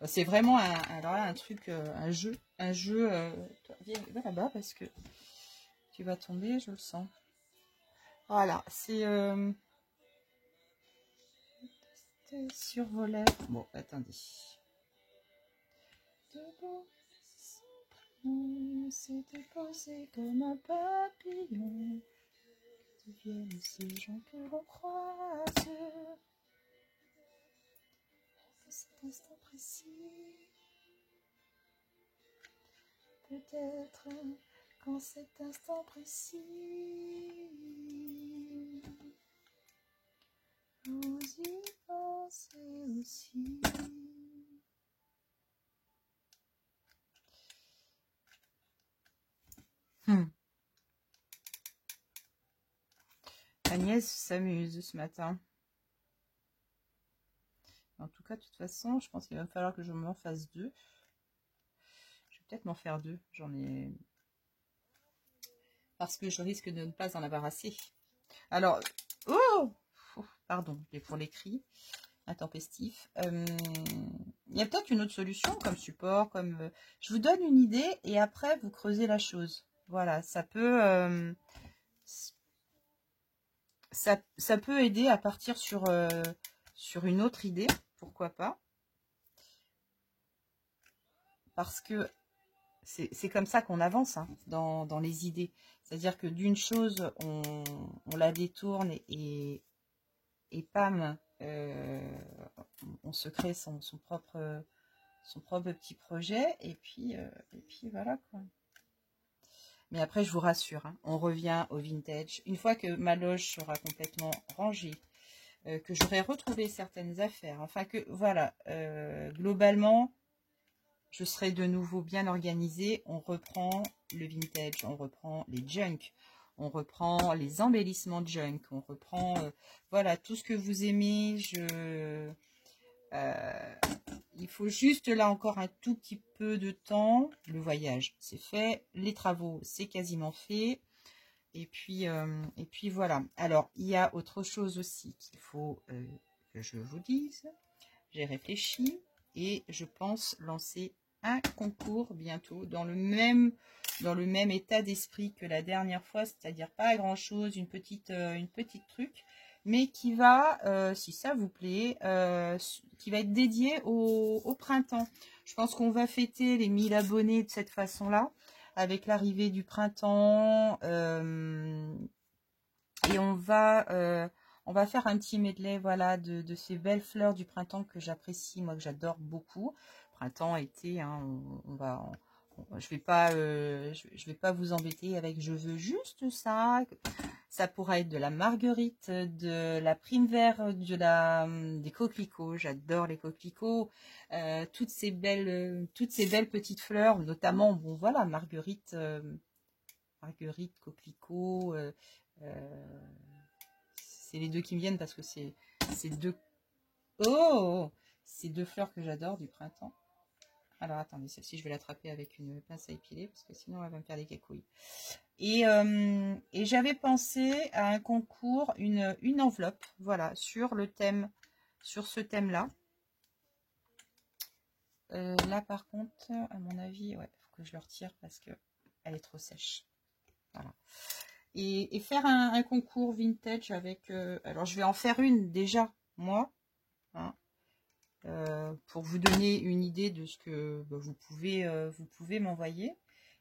C'est vraiment alors là, un truc, un jeu. Toi, viens, va là-bas parce que tu vas tomber, je le sens. Voilà, c'est survolet. Bon, attendez. On s'est déposé comme un papillon. Deviennent ces gens que l'on croise. À cet instant précis. Peut-être qu'en cet instant précis, vous y pensez aussi. Agnès s'amuse ce matin. En tout cas, de toute façon, je pense qu'il va me falloir que je m'en fasse 2. Je vais peut-être m'en faire 2. J'en ai... Parce que je risque de ne pas en avoir assez. Alors, oh, pardon, pour l'écrit, intempestif. Il y a peut-être une autre solution comme support, comme... je vous donne une idée et après, vous creusez la chose. Voilà, ça peut... ça peut aider à partir sur une autre idée, pourquoi pas. Parce que c'est comme ça qu'on avance, hein, dans les idées. C'est-à-dire que d'une chose, on la détourne et pam, on se crée son propre petit projet. Et puis voilà, quoi. Mais après, je vous rassure, hein, on revient au vintage. Une fois que ma loge sera complètement rangée, que j'aurai retrouvé certaines affaires, enfin que, voilà, globalement, je serai de nouveau bien organisée. On reprend le vintage, on reprend les junk, on reprend les embellissements junk, on reprend, voilà, tout ce que vous aimez. Il faut juste là encore un tout petit peu de temps. Le voyage, c'est fait. Les travaux, c'est quasiment fait. Et puis voilà. Alors, il y a autre chose aussi qu'il faut que je vous dise. J'ai réfléchi et je pense lancer un concours bientôt dans le même état d'esprit que la dernière fois, c'est-à-dire pas grand chose, une petite truc, mais qui va, si ça vous plaît, qui va être dédié au printemps. Je pense qu'on va fêter les 1000 abonnés de cette façon-là, avec l'arrivée du printemps, et on va faire un petit medley, voilà, de ces belles fleurs du printemps que j'apprécie, moi, que j'adore beaucoup. Printemps, été, hein, je vais pas vous embêter avec je veux juste ça. Ça pourra être de la marguerite, de la prime vert, des coquelicots. J'adore les coquelicots. Toutes ces belles petites fleurs, notamment, bon voilà, marguerite, coquelicot. C'est les deux qui me viennent parce que c'est deux... Oh, c'est deux fleurs que j'adore du printemps. Alors, attendez, celle-ci, je vais l'attraper avec une pince à épiler parce que sinon, elle va me faire des cacouilles. Et j'avais pensé à un concours, une enveloppe, voilà, sur ce thème-là. Là, par contre, à mon avis, ouais, faut que je le retire parce que elle est trop sèche. Voilà. Et faire un concours vintage avec... alors, je vais en faire une déjà, moi, hein, pour vous donner une idée de ce que vous pouvez m'envoyer.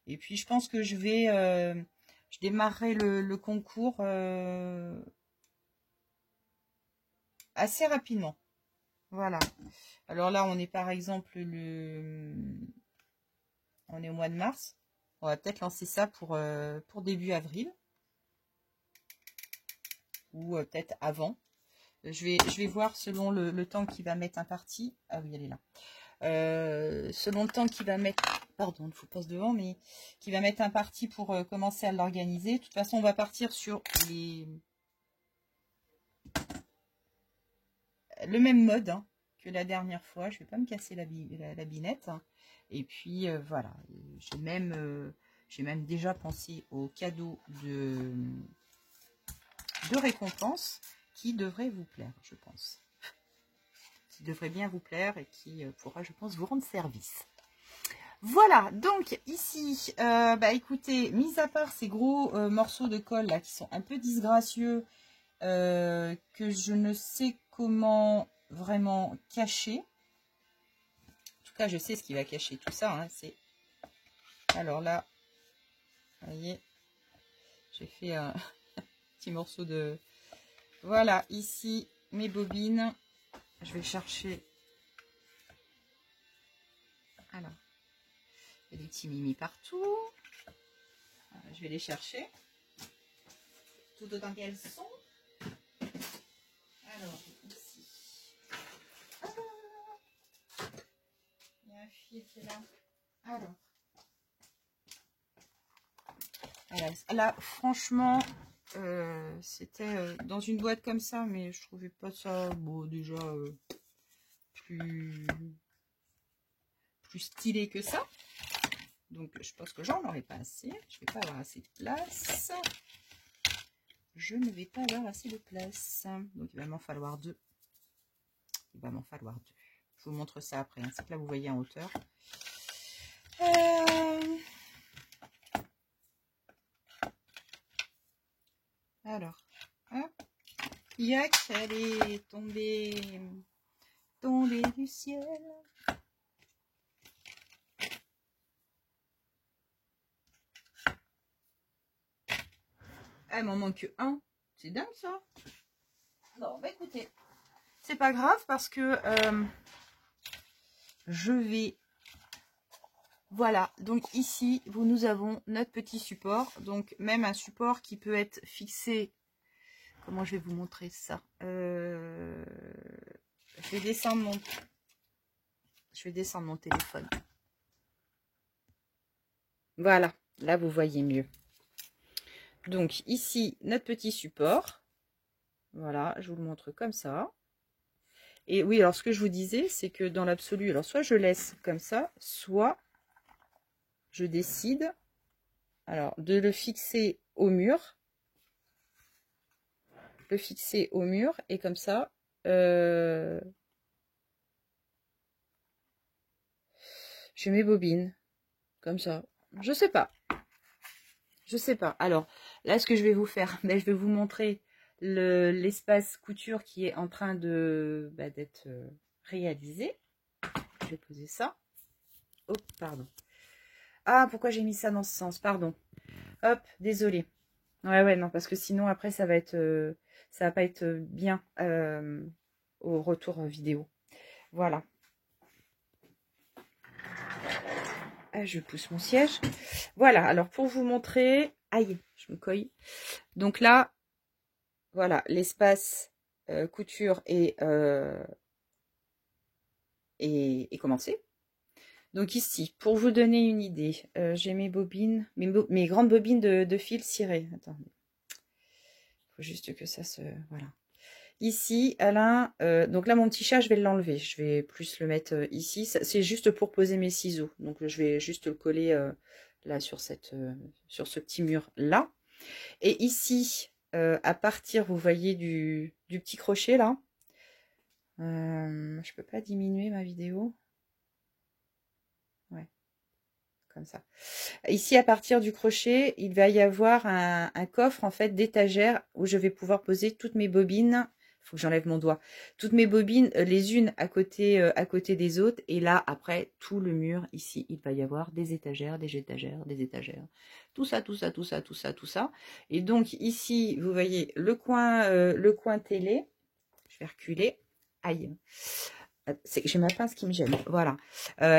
Et puis, je pense que je démarrerai le concours assez rapidement. Voilà. Alors là, on est par exemple on est au mois de mars. On va peut-être lancer ça pour début avril. Ou peut-être avant. Je vais voir selon le temps qu'il va mettre imparti. Ah oui, elle est là. Selon le temps qu'il va mettre... Pardon, il ne faut pas se devant, mais qui va mettre imparti pour commencer à l'organiser. De toute façon, on va partir sur le même mode, hein, que la dernière fois. Je ne vais pas me casser la binette. Hein. Et puis voilà, j'ai même déjà pensé au cadeau de récompense qui devrait vous plaire, je pense. Qui devrait bien vous plaire et qui pourra, je pense, vous rendre service. Voilà, donc ici, bah écoutez, mis à part ces gros morceaux de colle là qui sont un peu disgracieux, que je ne sais comment vraiment cacher. En tout cas, je sais ce qui va cacher tout ça. Hein, c'est alors là, vous voyez, j'ai fait un petit morceau de... Voilà, ici, mes bobines. Je vais chercher... Alors, il y a des petits mimi partout. Voilà, je vais les chercher. Tout autant qu'elles sont. Alors, ici. Ah, il y a un fil qui est là. Alors. Voilà, là, franchement... c'était dans une boîte comme ça, mais je trouvais pas ça bon, déjà plus stylé que ça. Donc je pense que j'en aurai pas assez. Je vais pas avoir assez de place. Je ne vais pas avoir assez de place. Donc il va m'en falloir deux. Il va m'en falloir deux. Je vous montre ça après. Hein. C'est que là vous voyez en hauteur. Alors, hop. Yac, elle est tombée du ciel. Ah, il m'en manque un. C'est dingue ça. Non, bah écoutez, c'est pas grave parce que je vais... Voilà, donc ici, nous avons notre petit support. Donc même un support qui peut être fixé. Comment je vais vous montrer ça? Je vais descendre mon téléphone. Voilà, là vous voyez mieux. Donc ici, notre petit support. Voilà, je vous le montre comme ça. Et oui, alors ce que je vous disais, c'est que dans l'absolu, alors soit je laisse comme ça, soit je décide alors de le fixer au mur. Le fixer au mur et comme ça, je mets bobine. Comme ça. Je sais pas. Je sais pas. Alors, là, ce que je vais vous faire, mais je vais vous montrer l'espace couture qui est en train de d'être réalisé. Je vais poser ça. Oh, pardon. Ah, pourquoi j'ai mis ça dans ce sens? Pardon. Hop, désolé. Ouais, non, parce que sinon, après, ça va pas être bien au retour vidéo. Voilà. Ah, je pousse mon siège. Voilà, alors pour vous montrer... Aïe, je me coille. Donc là, voilà, l'espace couture est commencé. Donc ici, pour vous donner une idée, j'ai mes bobines, mes grandes bobines de fil ciré. Attendez. Il faut juste que ça se... Voilà. Ici, Alain, donc là, mon petit chat, je vais l'enlever. Je vais plus le mettre ici. C'est juste pour poser mes ciseaux. Donc, je vais juste le coller là sur ce petit mur-là. Et ici, à partir, vous voyez, du petit crochet, là. Je peux pas diminuer ma vidéo. Ouais, comme ça. Ici, à partir du crochet, il va y avoir un coffre, en fait, d'étagère où je vais pouvoir poser toutes mes bobines. Faut que j'enlève mon doigt. Toutes mes bobines, les unes à côté des autres. Et là, après, tout le mur, ici, il va y avoir des étagères, des étagères, des étagères. Tout ça, tout ça, tout ça, tout ça, tout ça. Et donc, ici, vous voyez le coin télé. Je vais reculer. Aïe. J'ai ma pince qui me gêne. Voilà.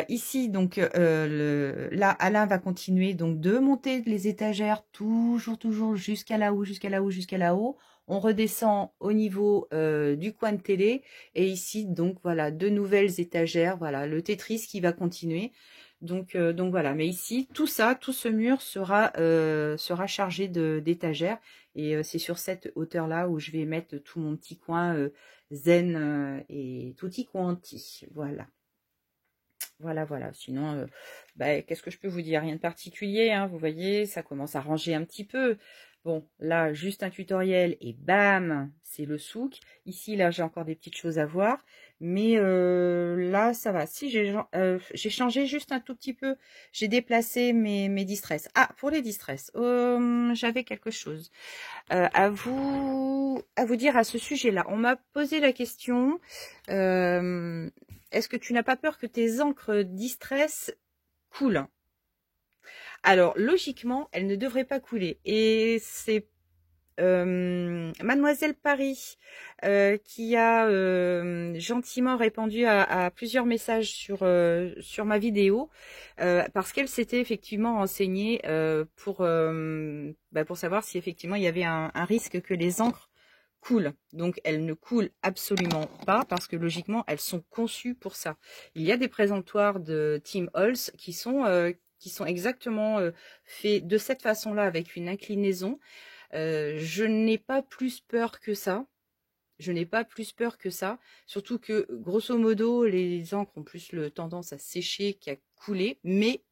Ici, donc, là, Alain va continuer donc de monter les étagères toujours jusqu'à là-haut, jusqu'à là-haut, jusqu'à là-haut. On redescend au niveau du coin de télé. Et ici, donc, voilà, de nouvelles étagères. Voilà, le Tetris qui va continuer. Donc voilà. Mais ici, tout ce mur sera chargé d'étagères. Et c'est sur cette hauteur-là où je vais mettre tout mon petit coin zen et tutti quanti. Voilà. Voilà, voilà. Sinon, qu'est-ce que je peux vous dire? Rien de particulier, hein. Vous voyez, ça commence à ranger un petit peu. Bon, là, juste un tutoriel et bam, c'est le souk. Ici, là, j'ai encore des petites choses à voir. Mais là, ça va. Si, j'ai changé juste un tout petit peu. J'ai déplacé mes distress. Ah, pour les distress, j'avais quelque chose à vous dire à ce sujet-là. On m'a posé la question, est-ce que tu n'as pas peur que tes encres distress coulent? Alors, logiquement, elles ne devraient pas couler. Et c'est Mademoiselle Paris qui a gentiment répondu à plusieurs messages sur ma vidéo parce qu'elle s'était effectivement renseignée pour savoir si effectivement il y avait un risque que les encres coulent. Donc elles ne coulent absolument pas parce que logiquement elles sont conçues pour ça. Il y a des présentoirs de Tim Holtz qui sont exactement faits de cette façon-là avec une inclinaison. Je n'ai pas plus peur que ça. Je n'ai pas plus peur que ça. Surtout que, grosso modo, les encres ont plus tendance à sécher qu'à couler. Mais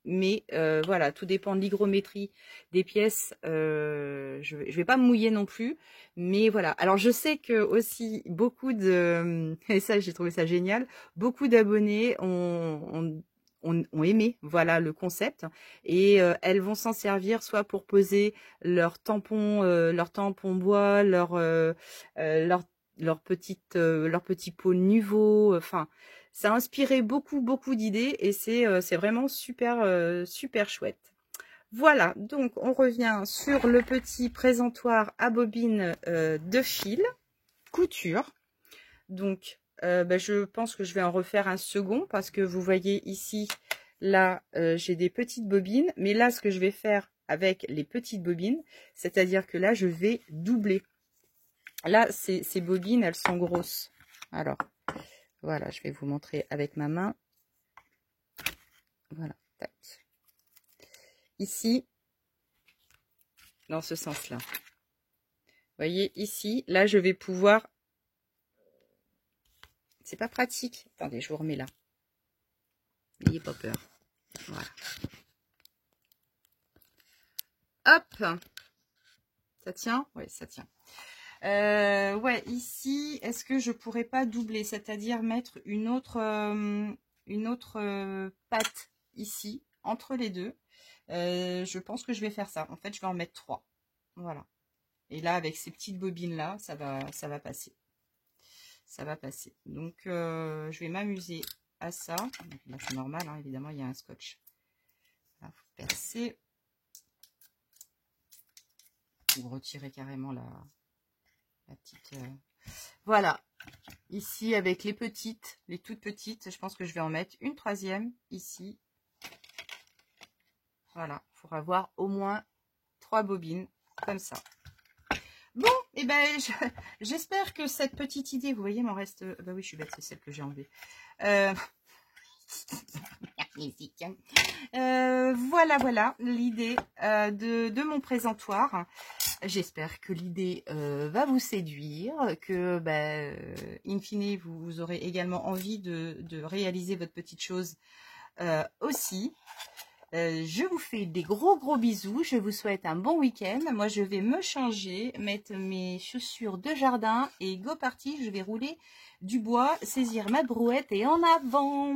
voilà, tout dépend de l'hygrométrie des pièces. Je vais pas me mouiller non plus. Mais voilà. Alors, je sais que aussi, beaucoup de... Et ça, j'ai trouvé ça génial. Beaucoup d'abonnés ont aimé voilà le concept et elles vont s'en servir soit pour poser leur tampon bois, leur petit pot nouveau. Enfin, ça a inspiré beaucoup d'idées et c'est vraiment super chouette. Voilà, donc on revient sur le petit présentoir à bobine de fil couture. Donc je pense que je vais en refaire un second parce que vous voyez ici, là, j'ai des petites bobines. Mais là, ce que je vais faire avec les petites bobines, c'est-à-dire que là, je vais doubler. Là, ces bobines, elles sont grosses. Alors, voilà, je vais vous montrer avec ma main. Voilà, tac. Ici, dans ce sens-là. Vous voyez, ici, là, je vais pouvoir... C'est pas pratique. Attendez, je vous remets là. N'ayez pas peur. Voilà. Hop. Ça tient? Oui, ça tient. Ouais, ici, est-ce que je pourrais pas doubler? C'est-à-dire mettre une autre patte ici, entre les deux. Je pense que je vais faire ça. En fait, je vais en mettre 3. Voilà. Et là, avec ces petites bobines-là, ça va passer. Ça va passer. Donc, je vais m'amuser à ça. Donc, là, c'est normal, hein, évidemment, il y a un scotch. Là, faut percer. Vous retirez carrément la petite... Voilà. Ici, avec les petites, les toutes petites, je pense que je vais en mettre une troisième ici. Voilà. Il faudra avoir au moins 3 bobines, comme ça. Bon, et j'espère que cette petite idée, vous voyez, m'en reste... Bah oui, je suis bête, c'est celle que j'ai enlevée. Voilà l'idée de mon présentoir. J'espère que l'idée va vous séduire, que in fine vous aurez également envie de réaliser votre petite chose aussi. Je vous fais des gros bisous, je vous souhaite un bon week-end. Moi je vais me changer, mettre mes chaussures de jardin et go party, je vais rouler du bois, saisir ma brouette et en avant.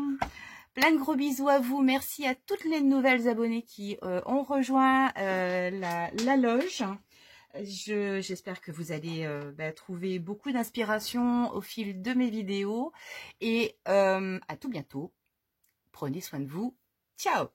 Plein de gros bisous à vous, merci à toutes les nouvelles abonnées qui ont rejoint la loge. J'espère que vous allez trouver beaucoup d'inspiration au fil de mes vidéos et à tout bientôt. Prenez soin de vous. Ciao!